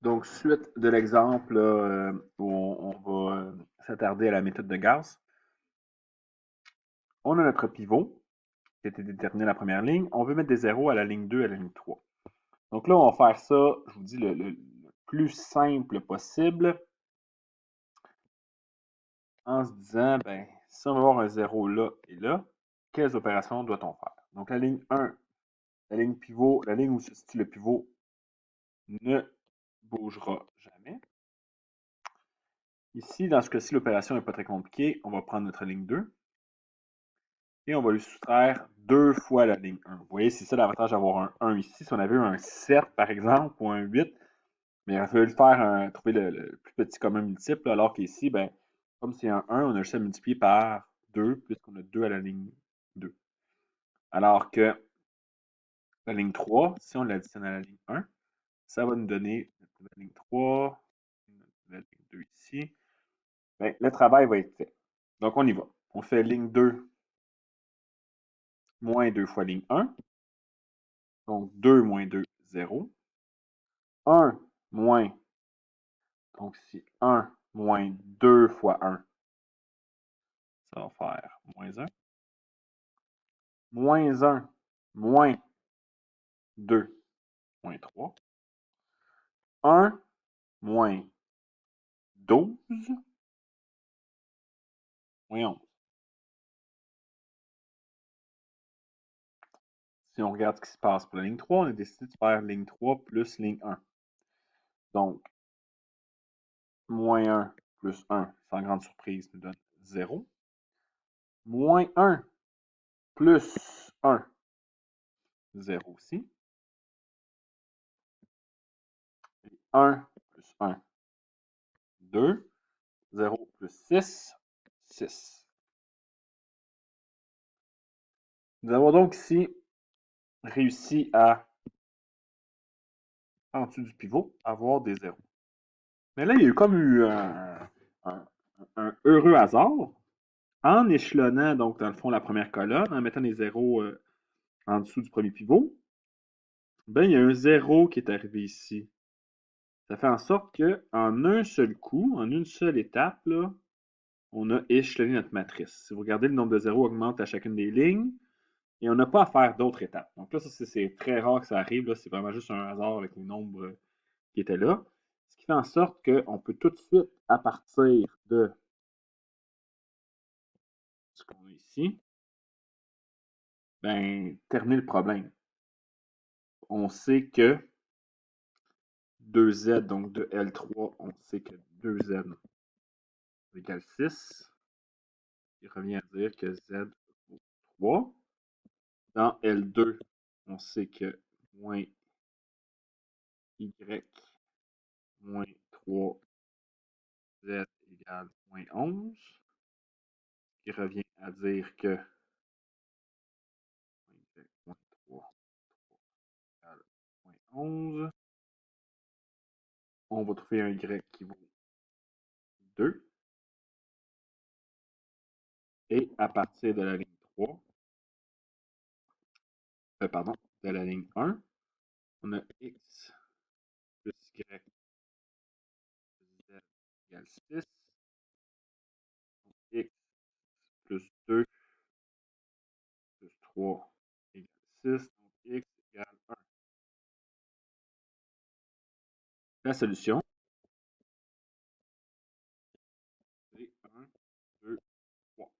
Donc, suite de l'exemple là, où on va s'attarder à la méthode de Gauss, on a notre pivot qui a été déterminé à la première ligne. On veut mettre des zéros à la ligne 2 et à la ligne 3. Donc là, on va faire ça, je vous dis, le plus simple possible en se disant, ben, si on va avoir un 0 là et là, quelles opérations doit-on faire? Donc la ligne 1, la ligne pivot, la ligne où se situe le pivot ne bougera jamais. Ici, dans ce cas-ci, l'opération n'est pas très compliquée. On va prendre notre ligne 2 et on va lui soustraire 2 fois la ligne 1. Vous voyez, c'est ça l'avantage d'avoir un 1 ici. Si on avait eu un 7, par exemple, ou un 8, mais il aurait fallu trouver le plus petit commun multiple, alors qu'ici, ben, comme c'est un 1, on a juste à multiplier par 2, puisqu'on a 2 à la ligne 2. Alors que la ligne 3, si on l'additionne à la ligne 1, ça va nous donner la ligne 3, la ligne 2 ici. Ben, le travail va être fait. Donc, on y va. On fait ligne 2 moins 2 fois ligne 1. Donc, 2 moins 2, 0. 1 moins, donc ici, 1 moins 2 fois 1, ça va faire moins 1. Moins 1 moins 2 moins 3. 1 moins 12 moins 11. Si on regarde ce qui se passe pour la ligne 3, on a décidé de faire ligne 3 plus ligne 1. Donc, moins 1 plus 1, sans grande surprise, nous donne 0. Moins 1 plus 1, 0 aussi. Et 1 plus 1, 2. 0 plus 6, 6. Nous avons donc ici réussi à, en dessous du pivot, avoir des zéros. Mais là, il y a comme eu un heureux hasard. En échelonnant, donc, dans le fond, la première colonne, en mettant les zéros en dessous du premier pivot, ben, il y a un zéro qui est arrivé ici. Ça fait en sorte qu'en un seul coup, en une seule étape, là, on a échelonné notre matrice. Si vous regardez, le nombre de zéros augmente à chacune des lignes et on n'a pas à faire d'autres étapes. Donc là, ça, c'est très rare que ça arrive. C'est vraiment juste un hasard avec les nombres qui étaient là. Ce qui fait en sorte qu'on peut tout de suite, à partir de ce qu'on a ici, ben, terminer le problème. On sait que 2z, donc de L3, on sait que 2z égale 6. Il revient à dire que z vaut 3. Dans L2, on sait que moins y moins 3z égale moins 11. Qui revient à dire que moins 3 égale moins 11. On va trouver un y qui vaut 2. Et à partir de la ligne 3, pardon, de la ligne 1, on a x plus y z égale 6. X plus 2 plus 3 égale 6. Donc x égale 1. La solution, c'est 1, 2, 3.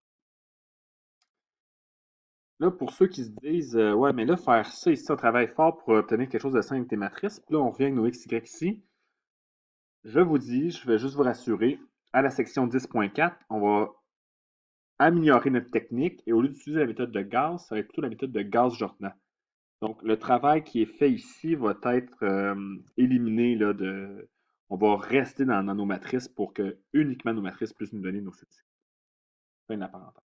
Là, pour ceux qui se disent, ouais, mais là, faire ça ici, on travaille fort pour obtenir quelque chose de simple avec tes matrices. Puis là, on revient avec nos x, y ici. Je vous dis, je vais juste vous rassurer, à la section 10.4, on va améliorer notre technique et au lieu d'utiliser la méthode de Gauss, ça va être plutôt la méthode de Gauss-Jordan. Donc, le travail qui est fait ici va être éliminé là, on va rester dans nos matrices pour que uniquement nos matrices puissent nous donner nos statistiques. Fin de la parenthèse.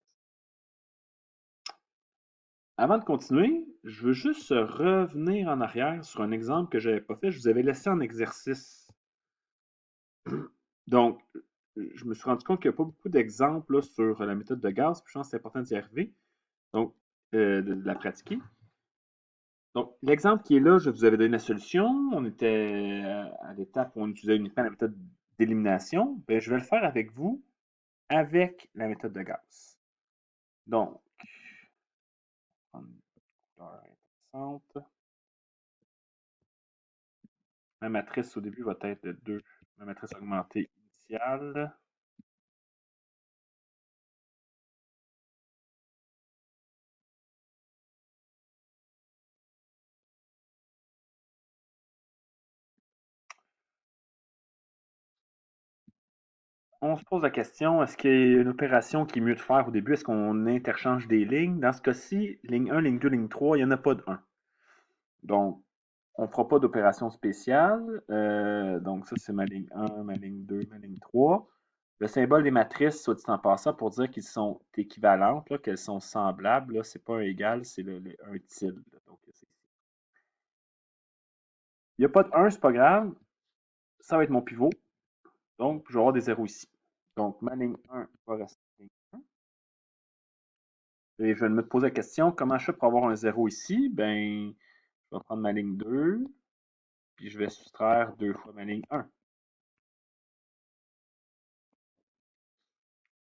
Avant de continuer, je veux juste revenir en arrière sur un exemple que je n'avais pas fait. Je vous avais laissé en exercice. Donc, je me suis rendu compte qu'il n'y a pas beaucoup d'exemples sur la méthode de Gauss, puis je pense que c'est important d'y arriver. Donc, de la pratiquer. Donc, l'exemple qui est là, je vous avais donné la solution. On était à l'étape où on utilisait uniquement la méthode d'élimination. Ben, je vais le faire avec vous avec la méthode de Gauss. Donc, prendre une couleur intéressante. Ma matrice au début va être de 2. Ma matrice augmentée initiale. On se pose la question, est-ce qu'il y a une opération qui est mieux de faire au début? Est-ce qu'on interchange des lignes? Dans ce cas-ci, ligne 1, ligne 2, ligne 3, il n'y en a pas de 1. Donc, on ne fera pas d'opération spéciale. Donc, ça, c'est ma ligne 1, ma ligne 2, ma ligne 3. Le symbole des matrices, soit dit en passant, pour dire qu'ils sont équivalentes, qu'elles sont semblables, ce n'est pas un égal, c'est un tilde. Donc, il n'y a pas de 1, c'est pas grave. Ça va être mon pivot. Donc, je vais avoir des zéros ici. Donc, ma ligne 1 va rester ligne 1. Et je vais me poser la question, comment je fais pour avoir un 0 ici? Ben, je vais prendre ma ligne 2, puis je vais soustraire 2 fois ma ligne 1.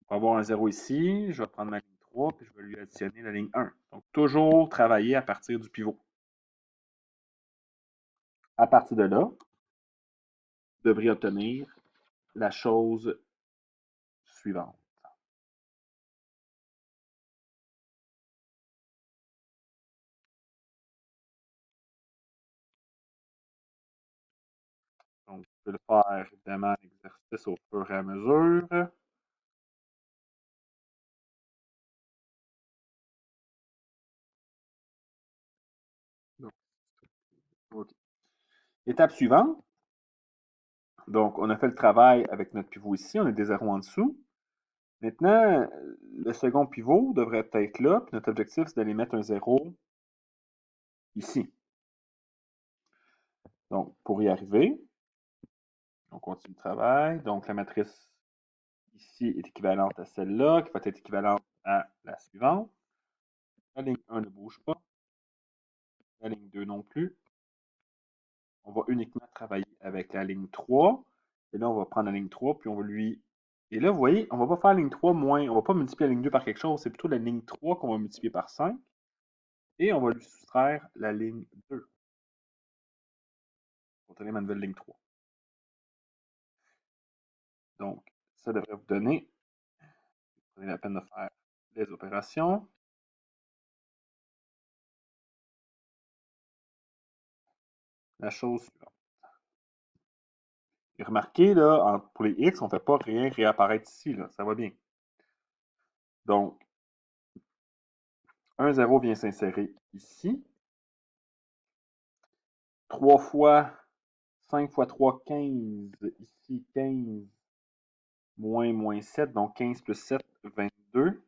Pour avoir un 0 ici, je vais prendre ma ligne 3, puis je vais lui additionner la ligne 1. Donc, toujours travailler à partir du pivot. À partir de là, vous devriez obtenir la chose suivante. Donc, je vais le faire évidemment l'exercice au fur et à mesure. Donc, okay. Étape suivante. Donc, on a fait le travail avec notre pivot ici, on a des zéros en dessous. Maintenant, le second pivot devrait être là, puis notre objectif, c'est d'aller mettre un 0 ici. Donc, pour y arriver, on continue le travail. Donc, la matrice ici est équivalente à celle-là, qui va être équivalente à la suivante. La ligne 1 ne bouge pas. La ligne 2 non plus. On va uniquement travailler avec la ligne 3. Et là, on va prendre la ligne 3, puis on va lui... Et là, vous voyez, on ne va pas faire la ligne 3 moins, on ne va pas multiplier la ligne 2 par quelque chose, c'est plutôt la ligne 3 qu'on va multiplier par 5. Et on va lui soustraire la ligne 2 pour donner ma nouvelle ligne 3. Donc, ça devrait vous donner, prenez la peine de faire les opérations. La chose suivante. Et remarquez, là, pour les X, on ne fait pas rien réapparaître ici, là, ça va bien. Donc, un 0 vient s'insérer ici. 3 fois 5 fois 3, 15. Ici, 15 moins 7, donc 15 plus 7, 22.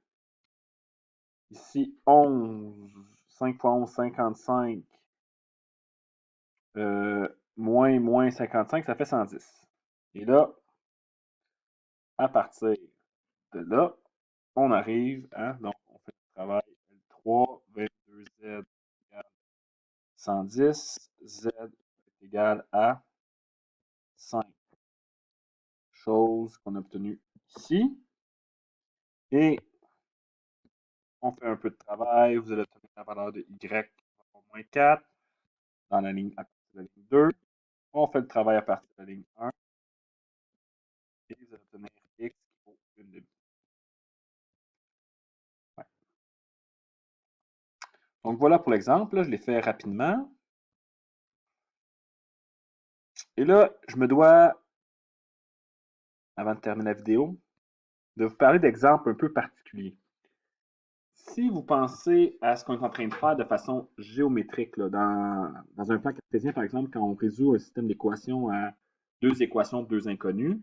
Ici, 11. 5 fois 11, 55. Moins 55, ça fait 110. Et là, à partir de là, on arrive, hein, donc on fait le travail L3, 22Z égale 110, Z est égal à 5. Chose qu'on a obtenue ici. Et on fait un peu de travail, vous allez obtenir la valeur de Y moins 4 dans la ligne à partir de la ligne 2. On fait le travail à partir de la ligne 1 et vous allez obtenir X qui vaut une demi. Ouais. Donc voilà pour l'exemple, je l'ai fait rapidement. Et là, je me dois, avant de terminer la vidéo, de vous parler d'exemples un peu particuliers. Si vous pensez à ce qu'on est en train de faire de façon géométrique, là, dans un plan cartésien, par exemple, quand on résout un système d'équations à deux équations de deux inconnus,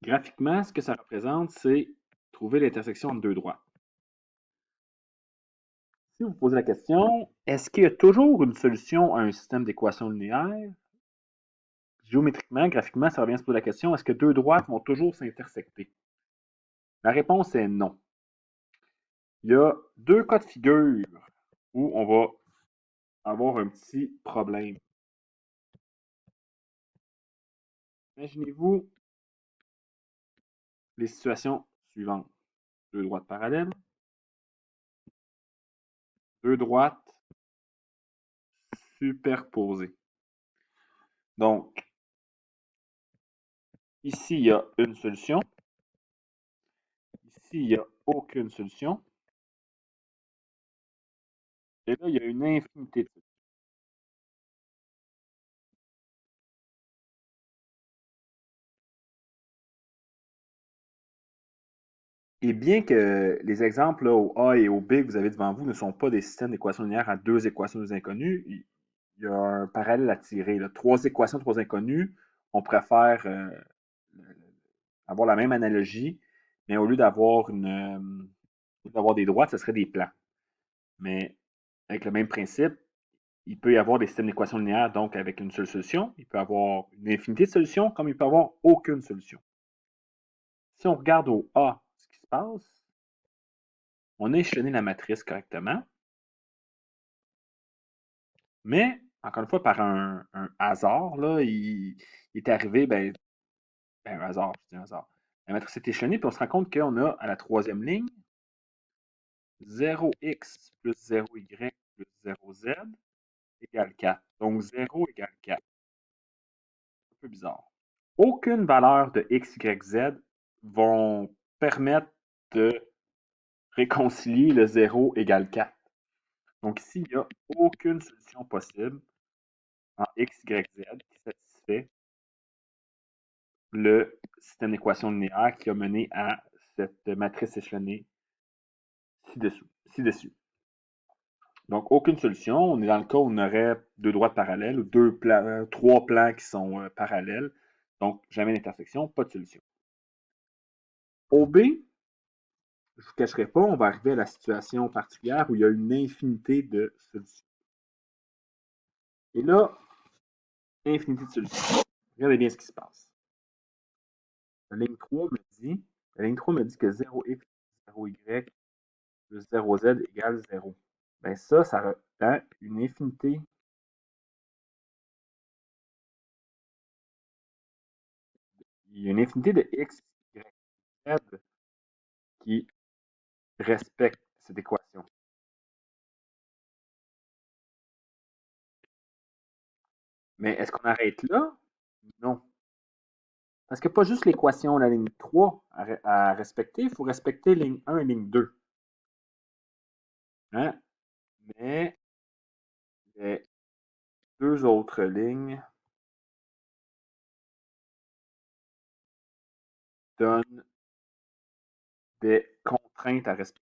graphiquement, ce que ça représente, c'est trouver l'intersection entre deux droites. Si vous posez la question, est-ce qu'il y a toujours une solution à un système d'équations linéaires? Géométriquement, graphiquement, ça revient à se poser la question, est-ce que deux droites vont toujours s'intersecter? La réponse est non. Il y a deux cas de figure où on va avoir un petit problème. Imaginez-vous les situations suivantes. Deux droites parallèles, deux droites superposées. Donc, ici, il y a une solution. Ici, il n'y a aucune solution. Et là, il y a une infinité de solutions. Et bien que les exemples là, au A et au B que vous avez devant vous ne sont pas des systèmes d'équations linéaires à deux équations deux inconnues, il y a un parallèle à tirer. Là. Trois équations, trois inconnues, on préfère avoir la même analogie, mais au lieu d'avoir des droites, ce serait des plans. Mais avec le même principe, il peut y avoir des systèmes d'équations linéaires, donc avec une seule solution. Il peut y avoir une infinité de solutions, comme il peut y avoir aucune solution. Si on regarde au A ce qui se passe, on a échelonné la matrice correctement, mais, encore une fois, par un hasard, là, il est arrivé, un hasard, je dis un hasard. La matrice est échelonnée, puis on se rend compte qu'on a à la troisième ligne 0x plus 0y plus 0z égale 4. Donc 0 égale 4. Un peu bizarre. Aucune valeur de x, y, z vont permettre de réconcilier le 0 égale 4. Donc ici, il n'y a aucune solution possible en x, y, z qui satisfait le système d'équations linéaires qui a mené à cette matrice échelonnée ci-dessus. Donc, aucune solution. On est dans le cas où on aurait deux droites parallèles ou trois plans qui sont parallèles. Donc, jamais d'intersection, pas de solution. Au B, je ne vous cacherai pas, on va arriver à la situation particulière où il y a une infinité de solutions. Et là, infinité de solutions. Regardez bien ce qui se passe. La ligne 3 me dit que 0x, 0y plus 0z égale 0. Ben ça représente une infinité. Il y a une infinité de x, y, z qui respectent cette équation. Mais est-ce qu'on arrête là? Non. Parce que pas juste l'équation, la ligne 3 à respecter, il faut respecter ligne 1 et ligne 2. Hein? Mais les deux autres lignes donnent des contraintes à respecter.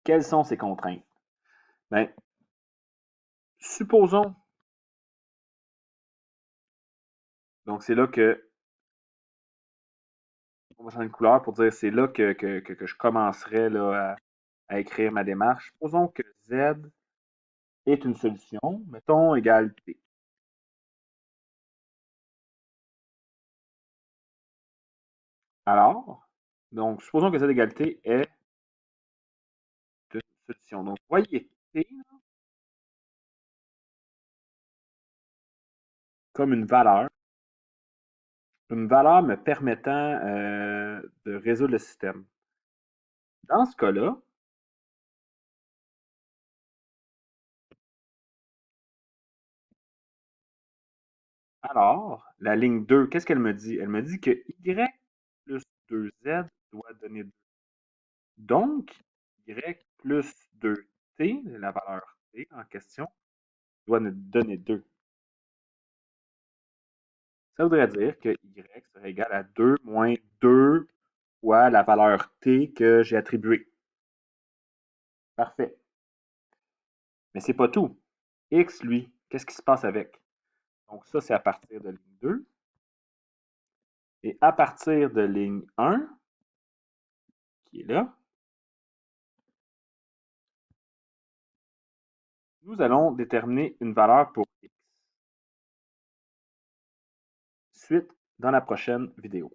Quelles sont ces contraintes? Ben, supposons, donc c'est là que, on va changer de couleur pour dire c'est là que je commencerai là, à écrire ma démarche. Supposons que Z est une solution, mettons égale T. Alors, donc, supposons que Z égale T est une solution. Donc, voyez T comme une valeur me permettant de résoudre le système. Dans ce cas-là, alors, la ligne 2, qu'est-ce qu'elle me dit? Elle me dit que Y plus 2Z doit donner 2. Donc, Y plus 2T, la valeur T en question, doit nous donner 2. Ça voudrait dire que Y serait égal à 2 moins 2 fois la valeur T que j'ai attribuée. Parfait. Mais c'est pas tout. X, lui, qu'est-ce qui se passe avec? Donc ça, c'est à partir de ligne 2. Et à partir de ligne 1, qui est là, nous allons déterminer une valeur pour X. Suite, dans la prochaine vidéo.